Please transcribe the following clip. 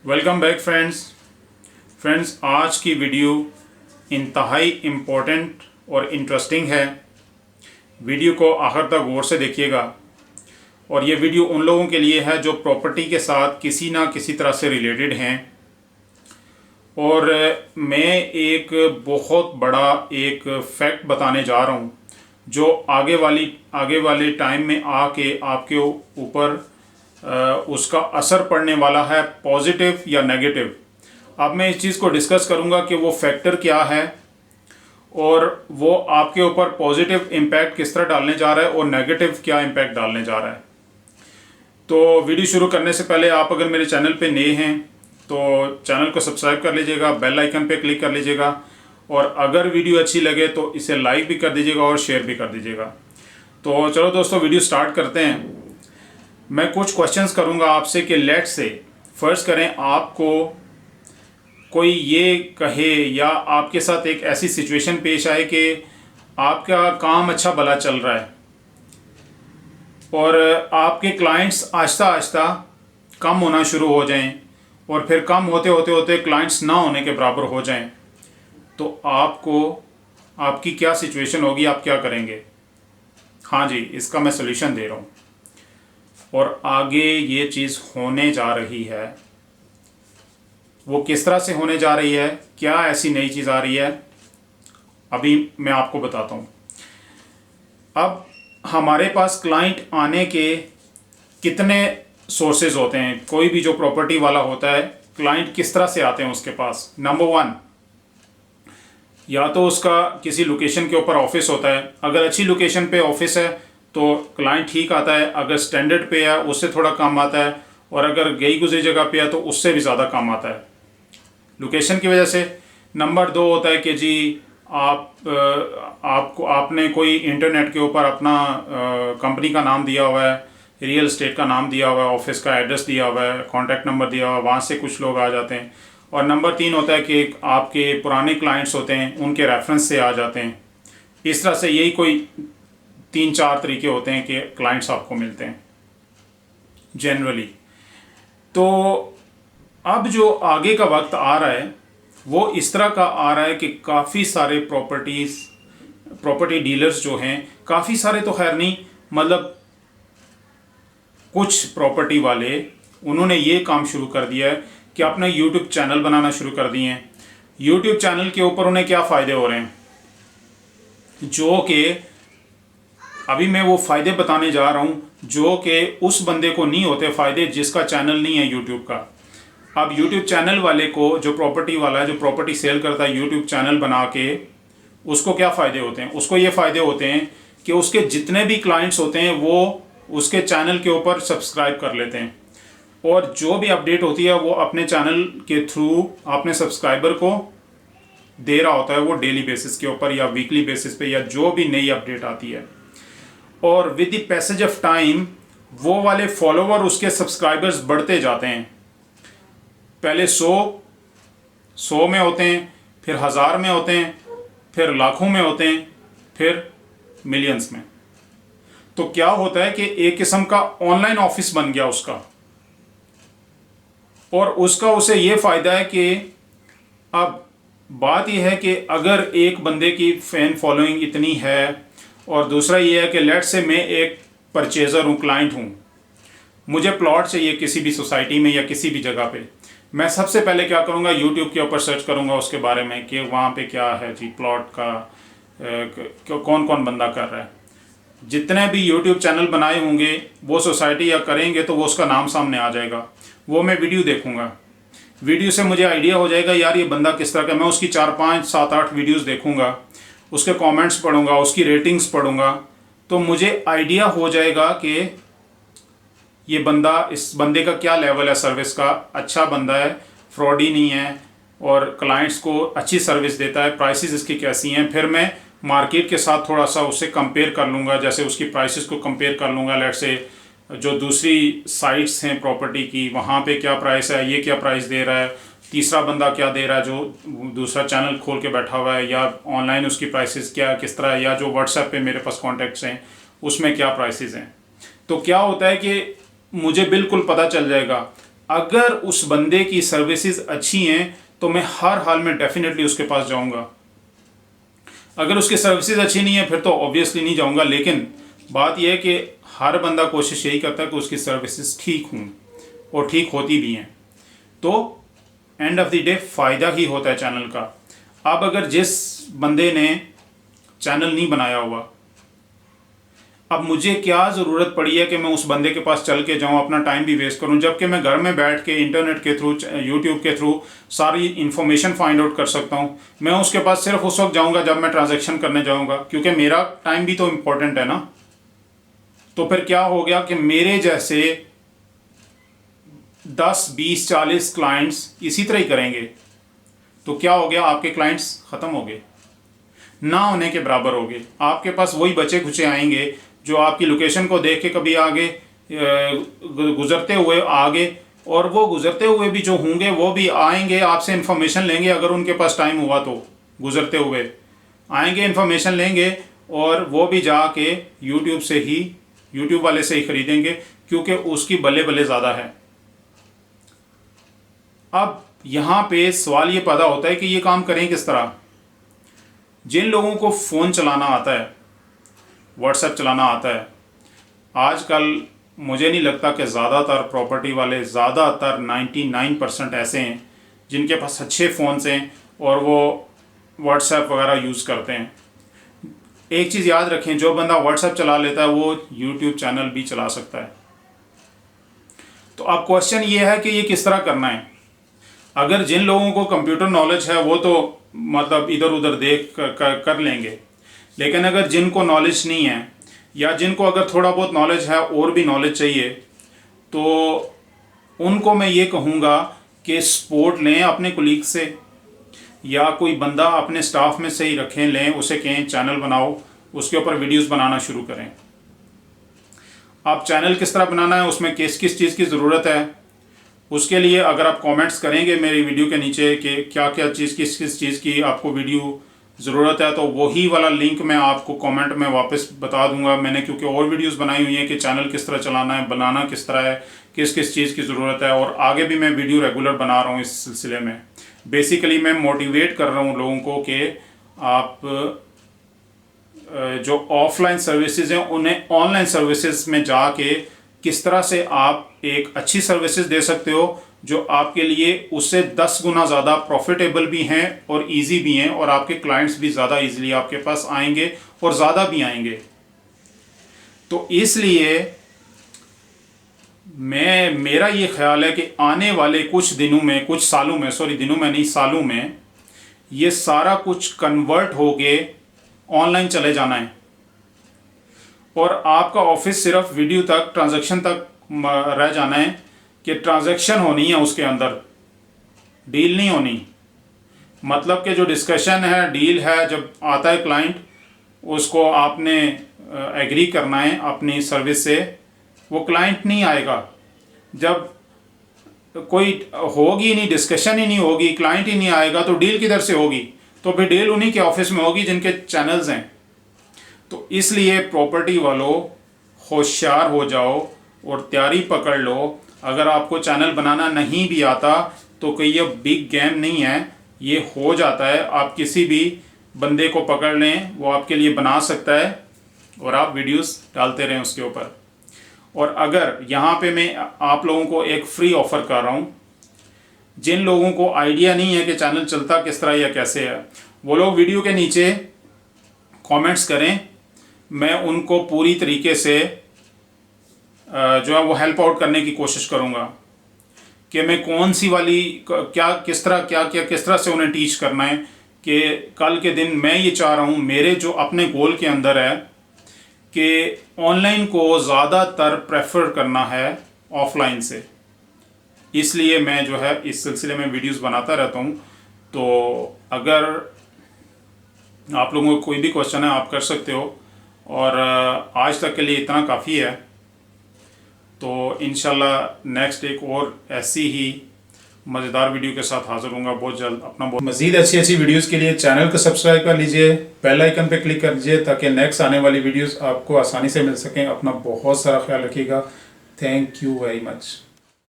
Welcome back friends. आज की video इंतहाई इम्पोर्टेंट और इंटरेस्टिंग है। वीडियो को आखिर तक गौर से देखिएगा। और ये वीडियो उन लोगों के लिए है जो प्रॉपर्टी के साथ किसी ना किसी तरह से रिलेटेड हैं। और मैं एक बहुत बड़ा एक फैक्ट बताने जा रहा हूँ जो आगे वाले टाइम में आके आपके ऊपर उसका असर पड़ने वाला है, पॉजिटिव या नेगेटिव। अब मैं इस चीज़ को डिस्कस करूंगा कि वो फैक्टर क्या है और वो आपके ऊपर पॉजिटिव इम्पैक्ट किस तरह डालने जा रहा है और नेगेटिव क्या इम्पैक्ट डालने जा रहा है। तो वीडियो शुरू करने से पहले आप अगर मेरे चैनल पे नए हैं तो चैनल को सब्सक्राइब कर लीजिएगा, बेल आइकन पे क्लिक कर लीजिएगा और अगर वीडियो अच्छी लगे तो इसे लाइक भी कर दीजिएगा और शेयर भी कर दीजिएगा। तो चलो दोस्तों, वीडियो स्टार्ट करते हैं। मैं कुछ क्वेश्चंस करूंगा आपसे कि लेट से फर्ज करें आपको कोई ये कहे या आपके साथ एक ऐसी सिचुएशन पेश आए कि आपका काम अच्छा भला चल रहा है और आपके क्लाइंट्स आहिस्ता आहिस्ता कम होना शुरू हो जाएं और फिर कम होते होते होते क्लाइंट्स ना होने के बराबर हो जाएं, तो आपकी क्या सिचुएशन होगी, आप क्या करेंगे? हाँ जी, इसका मैं सॉल्यूशन दे रहा हूँ और आगे ये चीज़ होने जा रही है। वो किस तरह से होने जा रही है, क्या ऐसी नई चीज़ आ रही है, अभी मैं आपको बताता हूँ। अब हमारे पास क्लाइंट आने के कितने सोर्सेज होते हैं। कोई भी जो प्रॉपर्टी वाला होता है, क्लाइंट किस तरह से आते हैं उसके पास। नंबर वन, या तो उसका किसी लोकेशन के ऊपर ऑफिस होता है। अगर अच्छी लोकेशन पे ऑफिस है तो क्लाइंट ठीक आता है, अगर स्टैंडर्ड पे है उससे थोड़ा कम आता है और अगर गई गुजरी जगह पे है तो उससे भी ज़्यादा कम आता है लोकेशन की वजह से। नंबर दो होता है कि जी आपने कोई इंटरनेट के ऊपर अपना कंपनी का नाम दिया हुआ है, रियल एस्टेट का नाम दिया हुआ है, ऑफिस का एड्रेस दिया हुआ है, कॉन्टैक्ट नंबर दिया हुआ है, वहाँ से कुछ लोग आ जाते हैं। और नंबर तीन होता है कि आपके पुराने क्लाइंट्स होते हैं, उनके रेफरेंस से आ जाते हैं। इस तरह से यही कोई 3-4 तरीके होते हैं कि क्लाइंट्स आपको मिलते हैं जनरली। तो अब जो आगे का वक्त आ रहा है वो इस तरह का आ रहा है कि काफ़ी सारे प्रॉपर्टी डीलर्स जो हैं, काफ़ी सारे तो खैर नहीं, मतलब कुछ प्रॉपर्टी वाले उन्होंने ये काम शुरू कर दिया है कि अपना यूट्यूब चैनल बनाना शुरू कर दिए हैं। यूट्यूब चैनल के ऊपर उन्हें क्या फ़ायदे हो रहे हैं, जो कि अभी मैं वो फ़ायदे बताने जा रहा हूँ जो कि उस बंदे को नहीं होते फ़ायदे जिसका चैनल नहीं है यूट्यूब का। अब यूट्यूब चैनल वाले को, जो प्रॉपर्टी वाला है, जो प्रॉपर्टी सेल करता है, यूट्यूब चैनल बना के उसको क्या फ़ायदे होते हैं? उसको ये फ़ायदे होते हैं कि उसके जितने भी क्लाइंट्स होते हैं वो उसके चैनल के ऊपर सब्सक्राइब कर लेते हैं और जो भी अपडेट होती है वो अपने चैनल के थ्रू अपने सब्सक्राइबर को दे रहा होता है, वो डेली बेसिस के ऊपर या वीकली बेसिस पे, या जो भी नई अपडेट आती है। और with the passage of time वो वाले फॉलोवर, उसके सब्सक्राइबर्स बढ़ते जाते हैं। पहले 100 में होते हैं, फिर 1000 में होते हैं, फिर लाखों में होते हैं, फिर मिलियंस में। तो क्या होता है कि एक किस्म का ऑनलाइन ऑफिस बन गया उसका। और उसका उसे ये फ़ायदा है कि अब बात यह है कि अगर एक बंदे की फ़ैन फॉलोइंग इतनी है, और दूसरा ये है कि लेट से मैं एक परचेज़र हूँ, क्लाइंट हूँ, मुझे प्लॉट चाहिए किसी भी सोसाइटी में या किसी भी जगह पे, मैं सबसे पहले क्या करूँगा, यूट्यूब के ऊपर सर्च करूँगा उसके बारे में कि वहाँ पे क्या है जी, प्लॉट का कौन कौन बंदा कर रहा है। जितने भी यूट्यूब चैनल बनाए होंगे वो सोसाइटी या करेंगे तो वो उसका नाम सामने आ जाएगा। वो मैं वीडियो देखूँगा, वीडियो से मुझे आइडिया हो जाएगा यार ये बंदा किस तरह का। मैं उसकी 4, 5, 7, 8 वीडियोज़ देखूँगा, उसके कमेंट्स पढ़ूंगा, उसकी रेटिंग्स पढ़ूंगा, तो मुझे आइडिया हो जाएगा कि ये बंदा, इस बंदे का क्या लेवल है सर्विस का, अच्छा बंदा है, फ्रॉडी नहीं है और क्लाइंट्स को अच्छी सर्विस देता है, प्राइसेस इसकी कैसी हैं। फिर मैं मार्केट के साथ थोड़ा सा उससे कंपेयर कर लूँगा, जैसे उसकी प्राइसेस को कंपेयर कर लूँगा। लेट से जो दूसरी साइट्स हैं प्रॉपर्टी की, वहाँ पे क्या प्राइस है, ये क्या प्राइस दे रहा है, तीसरा बंदा क्या दे रहा है जो दूसरा चैनल खोल के बैठा हुआ है, या ऑनलाइन उसकी प्राइसेस क्या किस तरह है, या जो व्हाट्सएप पे मेरे पास कॉन्टैक्ट्स हैं उसमें क्या प्राइसेस हैं। तो क्या होता है कि मुझे बिल्कुल पता चल जाएगा अगर उस बंदे की सर्विसेज अच्छी हैं तो मैं हर हाल में डेफिनेटली उसके पास जाऊंगा। अगर उसकी सर्विसेज अच्छी नहीं है फिर तो ऑब्वियसली नहीं जाऊंगा। लेकिन बात यह है कि हर बंदा कोशिश यही करता है कि उसकी सर्विसेज ठीक हों और ठीक होती भी हैं, तो एंड ऑफ द डे फ़ायदा ही होता है चैनल का। अब अगर जिस बंदे ने चैनल नहीं बनाया हुआ, अब मुझे क्या ज़रूरत पड़ी है कि मैं उस बंदे के पास चल के जाऊँ, अपना टाइम भी वेस्ट करूँ, जबकि मैं घर में बैठ के इंटरनेट के थ्रू, यूट्यूब के थ्रू सारी इन्फॉर्मेशन फाइंड आउट कर सकता हूँ। मैं उसके पास सिर्फ उस वक्त जाऊँगा जब मैं ट्रांजैक्शन करने जाऊँगा, क्योंकि मेरा टाइम भी तो इम्पोर्टेंट है ना। तो फिर क्या हो गया कि मेरे जैसे 10, 20, 40 क्लाइंट्स इसी तरह ही करेंगे, तो क्या हो गया, आपके क्लाइंट्स ख़त्म हो गए, ना होने के बराबर हो गए। आपके पास वही बचे खुचे आएंगे जो आपकी लोकेशन को देख के कभी आगे गुजरते हुए आगे, और वो गुजरते हुए भी जो होंगे वो भी आएंगे, आपसे इन्फॉर्मेशन लेंगे। अगर उनके पास टाइम हुआ तो गुजरते हुए आएंगे, इन्फॉर्मेशन लेंगे, और वो भी जाके यूट्यूब से ही, यूट्यूब वाले से ही ख़रीदेंगे, क्योंकि उसकी बल्ले बल्ले ज़्यादा है। अब यहाँ पे सवाल ये पैदा होता है कि ये काम करें किस तरह। जिन लोगों को फ़ोन चलाना आता है, व्हाट्सएप चलाना आता है, आजकल मुझे नहीं लगता कि ज़्यादातर प्रॉपर्टी वाले, ज़्यादातर 99% ऐसे हैं जिनके पास अच्छे फ़ोन्स हैं और वो व्हाट्सएप वगैरह यूज़ करते हैं। एक चीज़ याद रखें, जो बंदा व्हाट्सएप चला लेता है वो यूट्यूब चैनल भी चला सकता है। तो अब क्वेश्चन ये है कि ये किस तरह करना है। अगर जिन लोगों को कंप्यूटर नॉलेज है वो तो मतलब इधर उधर देख कर लेंगे, लेकिन अगर जिनको नॉलेज नहीं है, या जिनको अगर थोड़ा बहुत नॉलेज है और भी नॉलेज चाहिए, तो उनको मैं ये कहूँगा कि सपोर्ट लें अपने कोलीग से, या कोई बंदा अपने स्टाफ में से ही रखें, लें, उसे कहें चैनल बनाओ, उसके ऊपर वीडियोस बनाना शुरू करें। आप चैनल किस तरह बनाना है, उसमें किस किस चीज़ की ज़रूरत है, उसके लिए अगर आप कमेंट्स करेंगे मेरी वीडियो के नीचे कि क्या क्या चीज़, किस किस चीज़ की आपको वीडियो ज़रूरत है, तो वही वाला लिंक मैं आपको कमेंट में वापस बता दूंगा। मैंने क्योंकि और वीडियोस बनाई हुई हैं कि चैनल किस तरह चलाना है, बनाना किस तरह है, किस किस चीज़ की ज़रूरत है, और आगे भी मैं वीडियो रेगुलर बना रहा हूँ इस सिलसिले में। बेसिकली मैं मोटिवेट कर रहा हूँ लोगों को कि आप जो ऑफलाइन सर्विसेज हैं उन्हें ऑनलाइन सर्विसेज में जाके किस तरह से आप एक अच्छी सर्विसेज दे सकते हो जो आपके लिए उससे 10 गुना ज़्यादा प्रॉफिटेबल भी हैं और इजी भी हैं, और आपके क्लाइंट्स भी ज़्यादा इजीली आपके पास आएंगे और ज़्यादा भी आएंगे। तो इसलिए मेरा ये ख्याल है कि आने वाले कुछ दिनों में, कुछ सालों में, सॉरी दिनों में नहीं सालों में, ये सारा कुछ कन्वर्ट हो के ऑनलाइन चले जाना है, और आपका ऑफिस सिर्फ वीडियो तक, ट्रांजैक्शन तक रह जाना है कि ट्रांजैक्शन होनी है, उसके अंदर डील नहीं होनी। मतलब कि जो डिस्कशन है, डील है, जब आता है क्लाइंट उसको आपने एग्री करना है अपनी सर्विस से, वो क्लाइंट नहीं आएगा। जब कोई होगी नहीं, डिस्कशन ही नहीं होगी, क्लाइंट ही नहीं आएगा, तो डील किधर से होगी? तो फिर डील उन्हीं के ऑफिस में होगी जिनके चैनल्स हैं। तो इसलिए प्रॉपर्टी वालों होशियार हो जाओ और तैयारी पकड़ लो। अगर आपको चैनल बनाना नहीं भी आता तो कोई ये बिग गेम नहीं है, ये हो जाता है। आप किसी भी बंदे को पकड़ लें, वो आपके लिए बना सकता है और आप वीडियोस डालते रहें उसके ऊपर। और अगर यहाँ पे मैं आप लोगों को एक फ्री ऑफ़र कर रहा हूँ, जिन लोगों को आइडिया नहीं है कि चैनल चलता किस तरह या कैसे है, वो लोग वीडियो के नीचे कमेंट्स करें, मैं उनको पूरी तरीके से जो है वो हेल्प आउट करने की कोशिश करूँगा कि मैं कौन सी वाली क्या किस तरह से उन्हें टीच करना है। कि कल के दिन मैं ये चाह रहा हूँ, मेरे जो अपने गोल के अंदर है कि ऑनलाइन को ज़्यादातर प्रेफर करना है ऑफलाइन से, इसलिए मैं जो है इस सिलसिले में वीडियोस बनाता रहता हूँ। तो अगर आप लोगों को कोई भी क्वेश्चन है आप कर सकते हो, और आज तक के लिए इतना काफ़ी है। तो इंशाल्लाह नेक्स्ट एक और ऐसी ही मज़ेदार वीडियो के साथ हाजिर होऊंगा बहुत जल्द। अपना बहुत मज़ीद अच्छी वीडियोस के लिए चैनल को सब्सक्राइब कर लीजिए, बेल आइकन पे क्लिक कर लीजिए ताकि नेक्स्ट आने वाली वीडियोस आपको आसानी से मिल सकें। अपना बहुत सारा ख्याल रखिएगा। Thank you very much.